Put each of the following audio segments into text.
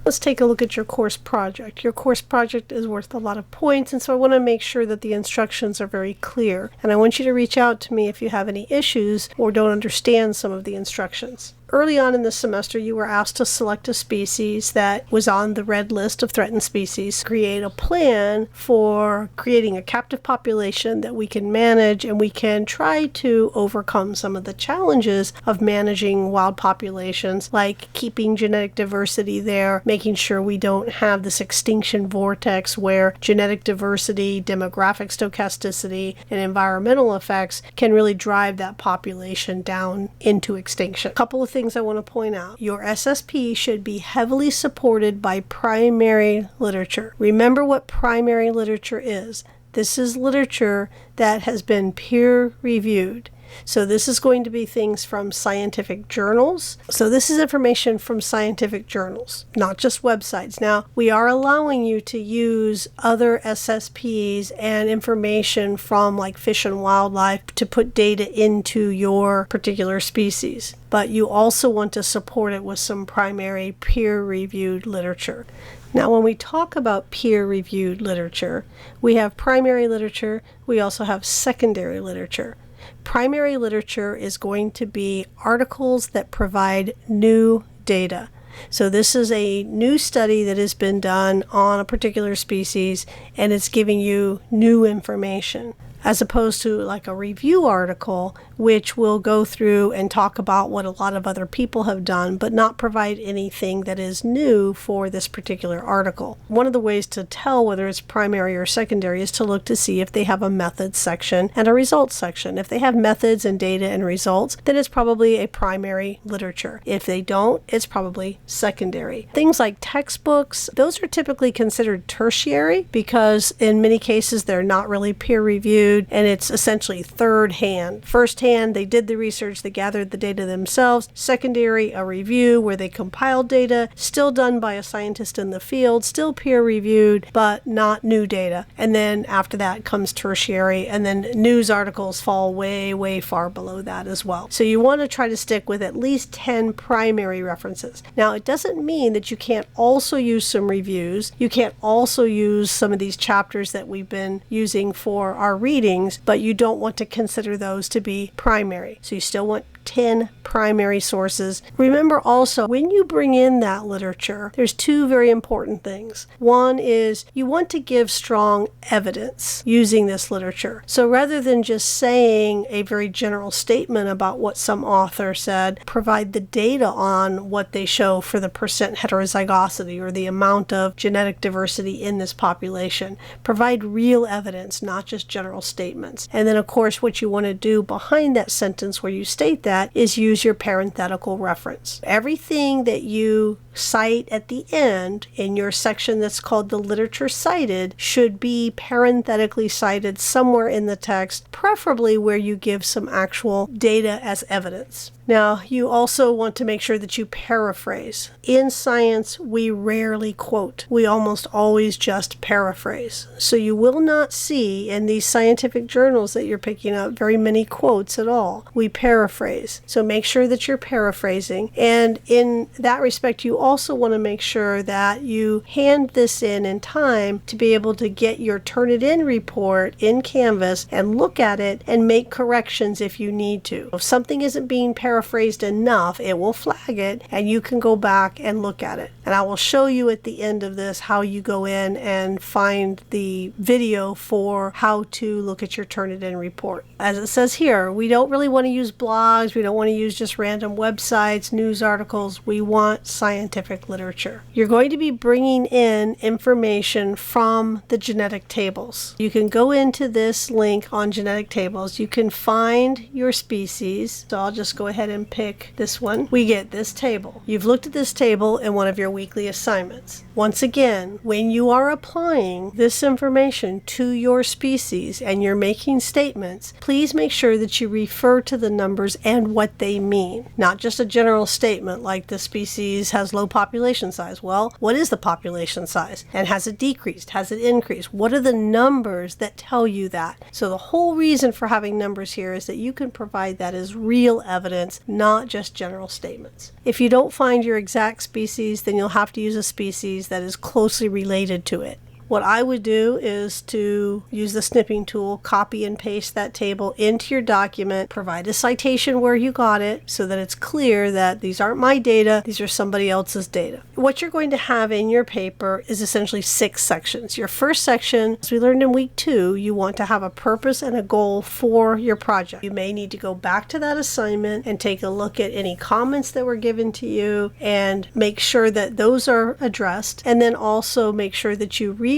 Let's take a look at your course project. Your course project is worth a lot of points, and so I want to make sure that the instructions are very clear. And I want you to reach out to me if you have any issues or don't understand some of the instructions. Early on in the semester, you were asked to select a species that was on the red list of threatened species, create a plan for creating a captive population that we can manage, and we can try to overcome some of the challenges of managing wild populations, like keeping genetic diversity there, making sure we don't have this extinction vortex where genetic diversity, demographic stochasticity, and environmental effects can really drive that population down into extinction. A couple of things I want to point out. Your SSP should be heavily supported by primary literature. Remember what primary literature is. This is literature that has been peer-reviewed. So this is going to be things from scientific journals. So this is information from scientific journals, not just websites. Now, we are allowing you to use other SSPs and information from like Fish and Wildlife to put data into your particular species. But you also want to support it with some primary peer-reviewed literature. Now, when we talk about peer-reviewed literature, we have primary literature, we also have secondary literature. Primary literature is going to be articles that provide new data. So this is a new study that has been done on a particular species, and it's giving you new information, as opposed to like a review article, which will go through and talk about what a lot of other people have done, but not provide anything that is new for this particular article. One of the ways to tell whether it's primary or secondary is to look to see if they have a methods section and a results section. If they have methods and data and results, then it's probably a primary literature. If they don't, it's probably secondary. Things like textbooks, those are typically considered tertiary because in many cases they're not really peer-reviewed, and it's essentially third hand. First hand, they did the research, they gathered the data themselves. Secondary, a review where they compiled data, still done by a scientist in the field, still peer-reviewed, but not new data. And then after that comes tertiary, and then news articles fall way, way far below that as well. So you want to try to stick with at least 10 primary references. Now, it doesn't mean that you can't also use some reviews. You can't also use some of these chapters that we've been using for our readings, but you don't want to consider those to be primary. So you still want 10 primary sources. Remember also, when you bring in that literature, there's two very important things. One is you want to give strong evidence using this literature. So rather than just saying a very general statement about what some author said, provide the data on what they show for the percent heterozygosity or the amount of genetic diversity in this population. Provide real evidence, not just general statements. And then, of course, what you want to do behind that sentence where you state that is use your parenthetical reference. Everything that you cite at the end in your section that's called the literature cited should be parenthetically cited somewhere in the text, preferably where you give some actual data as evidence. Now, you also want to make sure that you paraphrase. In science, we rarely quote. We almost always just paraphrase. So you will not see in these scientific journals that you're picking up very many quotes at all. We paraphrase. So make sure that you're paraphrasing. And in that respect, you also want to make sure that you hand this in time to be able to get your Turnitin report in Canvas and look at it and make corrections if you need to. If something isn't being paraphrased enough, it will flag it and you can go back and look at it. And I will show you at the end of this how you go in and find the video for how to look at your Turnitin report. As it says here, we don't really want to use blogs, we don't want to use just random websites, news articles, we want scientific literature. You're going to be bringing in information from the genetic tables. You can go into this link on genetic tables, you can find your species, so I'll just go ahead and pick this one. We get this table. You've looked at this table in one of your weekly assignments. Once again, when you are applying this information to your species and you're making statements, please make sure that you refer to the numbers and what they mean. Not just a general statement like the species has low low population size. Well, what is the population size? And has it decreased? Has it increased? What are the numbers that tell you that? So the whole reason for having numbers here is that you can provide that as real evidence, not just general statements. If you don't find your exact species, then you'll have to use a species that is closely related to it. What I would do is to use the snipping tool, copy and paste that table into your document, provide a citation where you got it so that it's clear that these aren't my data, these are somebody else's data. What you're going to have in your paper is essentially 6 sections. Your first section, as we learned in week 2, you want to have a purpose and a goal for your project. You may need to go back to that assignment and take a look at any comments that were given to you and make sure that those are addressed, and then also make sure that you reread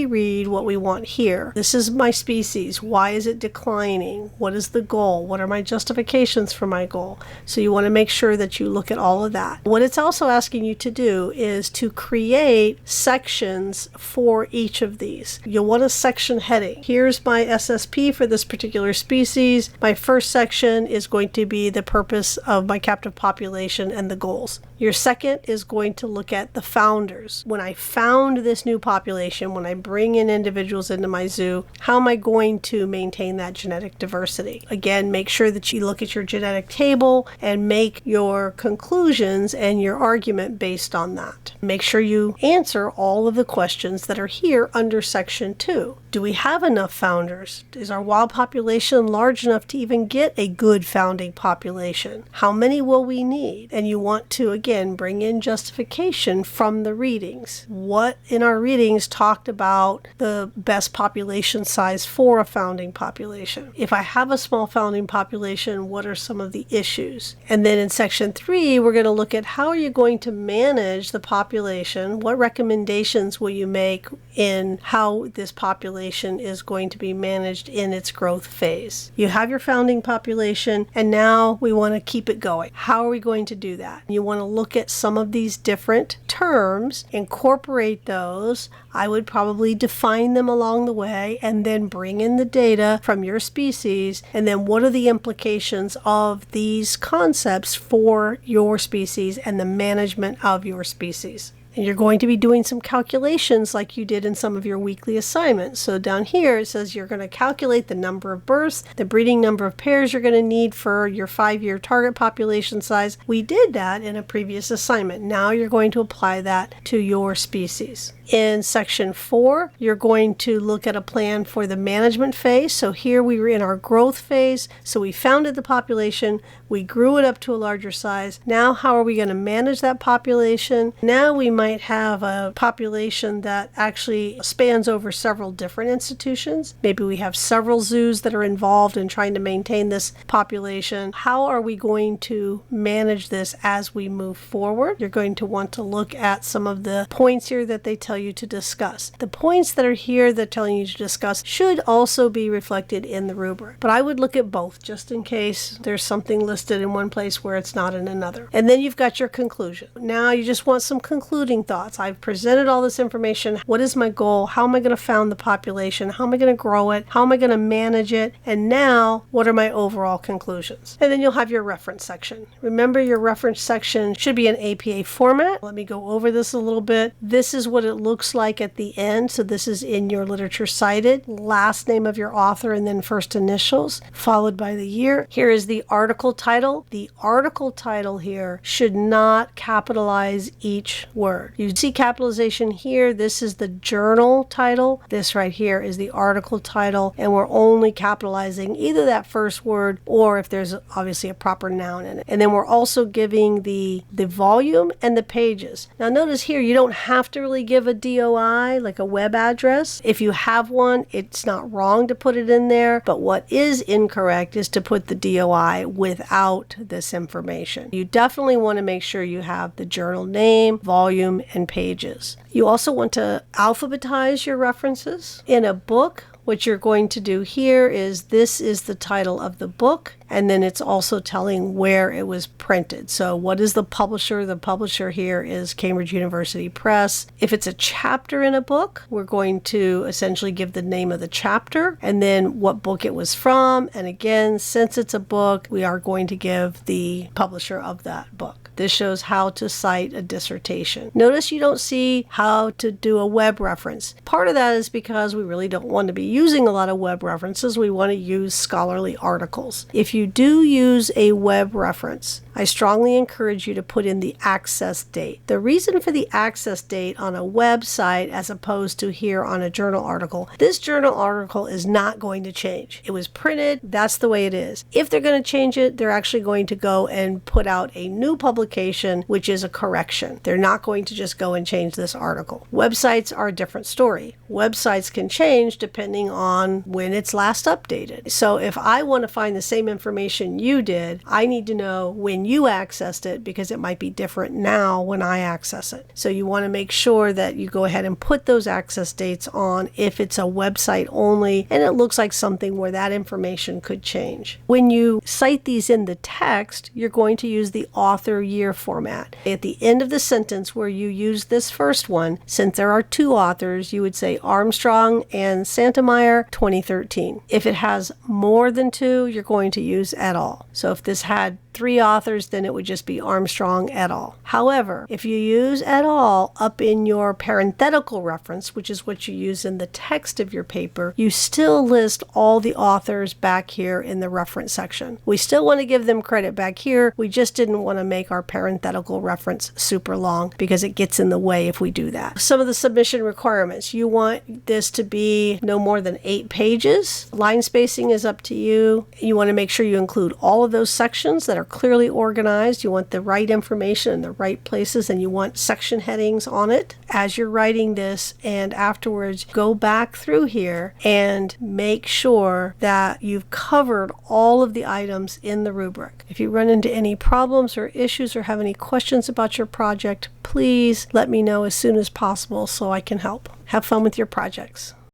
what we want here. This is my species. Why is it declining? What is the goal? What are my justifications for my goal? So you want to make sure that you look at all of that. What it's also asking you to do is to create sections for each of these. You'll want a section heading. Here's my SSP for this particular species. My first section is going to be the purpose of my captive population and the goals. Your second is going to look at the founders. When I found this new population, when I bring in individuals into my zoo, how am I going to maintain that genetic diversity? Again, make sure that you look at your genetic table and make your conclusions and your argument based on that. Make sure you answer all of the questions that are here under section 2. Do we have enough founders? Is our wild population large enough to even get a good founding population? How many will we need? And you want to, again, bring in justification from the readings. What in our readings talked about the best population size for a founding population? If I have a small founding population, what are some of the issues? And then in section 3, we're going to look at how are you going to manage the population? What recommendations will you make in how this population is going to be managed in its growth phase? You have your founding population, and now we want to keep it going. How are we going to do that? You want to look at some of these different terms, incorporate those. I would probably define them along the way and then bring in the data from your species, and then what are the implications of these concepts for your species and the management of your species. And you're going to be doing some calculations like you did in some of your weekly assignments. So down here it says you're going to calculate the number of births, the breeding number of pairs you're going to need for your 5-year target population size. We did that in a previous assignment. Now you're going to apply that to your species. In section 4, you're going to look at a plan for the management phase. So here we were in our growth phase. So we founded the population, we grew it up to a larger size. Now how are we going to manage that population? Now we might have a population that actually spans over several different institutions. Maybe we have several zoos that are involved in trying to maintain this population. How are we going to manage this as we move forward? You're going to want to look at some of the points here that they tell you to discuss. The points that are here that telling you to discuss should also be reflected in the rubric. But I would look at both just in case there's something listed in one place where it's not in another. And then you've got your conclusion. Now you just want some concluding thoughts. I've presented all this information. What is my goal? How am I going to found the population? How am I going to grow it? How am I going to manage it? And now, what are my overall conclusions? And then you'll have your reference section. Remember, your reference section should be in APA format. Let me go over this a little bit. This is what it looks like at the end. So this is in your literature cited, last name of your author and then first initials, followed by the year. Here is the article title. The article title here should not capitalize each word. You see capitalization here. This is the journal title. This right here is the article title, and we're only capitalizing either that first word or if there's obviously a proper noun in it. And then we're also giving the volume and the pages. Now notice here you don't have to really give a DOI, like a web address. If you have one, it's not wrong to put it in there, but what is incorrect is to put the DOI without this information. You definitely want to make sure you have the journal name, volume, and pages. You also want to alphabetize your references. In a book, what you're going to do here is this is the title of the book. And then it's also telling where it was printed. So what is the publisher? The publisher here is Cambridge University Press. If it's a chapter in a book, we're going to essentially give the name of the chapter and then what book it was from. And again, since it's a book, we are going to give the publisher of that book. This shows how to cite a dissertation. Notice you don't see how to do a web reference. Part of that is because we really don't want to be using a lot of web references. We want to use scholarly articles. If you do use a web reference, I strongly encourage you to put in the access date. The reason for the access date on a website as opposed to here on a journal article, this journal article is not going to change. It was printed, that's the way it is. If they're going to change it, they're actually going to go and put out a new publication, which is a correction. They're not going to just go and change this article. Websites are a different story. Websites can change depending on when it's last updated. So if I want to find the same information you did, I need to know when you accessed it because it might be different now when I access it. So you want to make sure that you go ahead and put those access dates on if it's a website only and it looks like something where that information could change. When you cite these in the text, you're going to use the author year format. At the end of the sentence where you use this first one, since there are two authors, you would say Armstrong and Santameyer 2013. If it has more than two, you're going to use et al. So if this had 3 authors, then it would just be Armstrong et al. However, if you use et al. Up in your parenthetical reference, which is what you use in the text of your paper, you still list all the authors back here in the reference section. We still want to give them credit back here. We just didn't want to make our parenthetical reference super long because it gets in the way if we do that. Some of the submission requirements. You want this to be no more than 8 pages. Line spacing is up to you. You want to make sure you include all of those sections that are clearly organized. You want the right information in the right places, and you want section headings on it. As you're writing this and afterwards, go back through here and make sure that you've covered all of the items in the rubric. If you run into any problems or issues or have any questions about your project, please let me know as soon as possible so I can help. Have fun with your projects.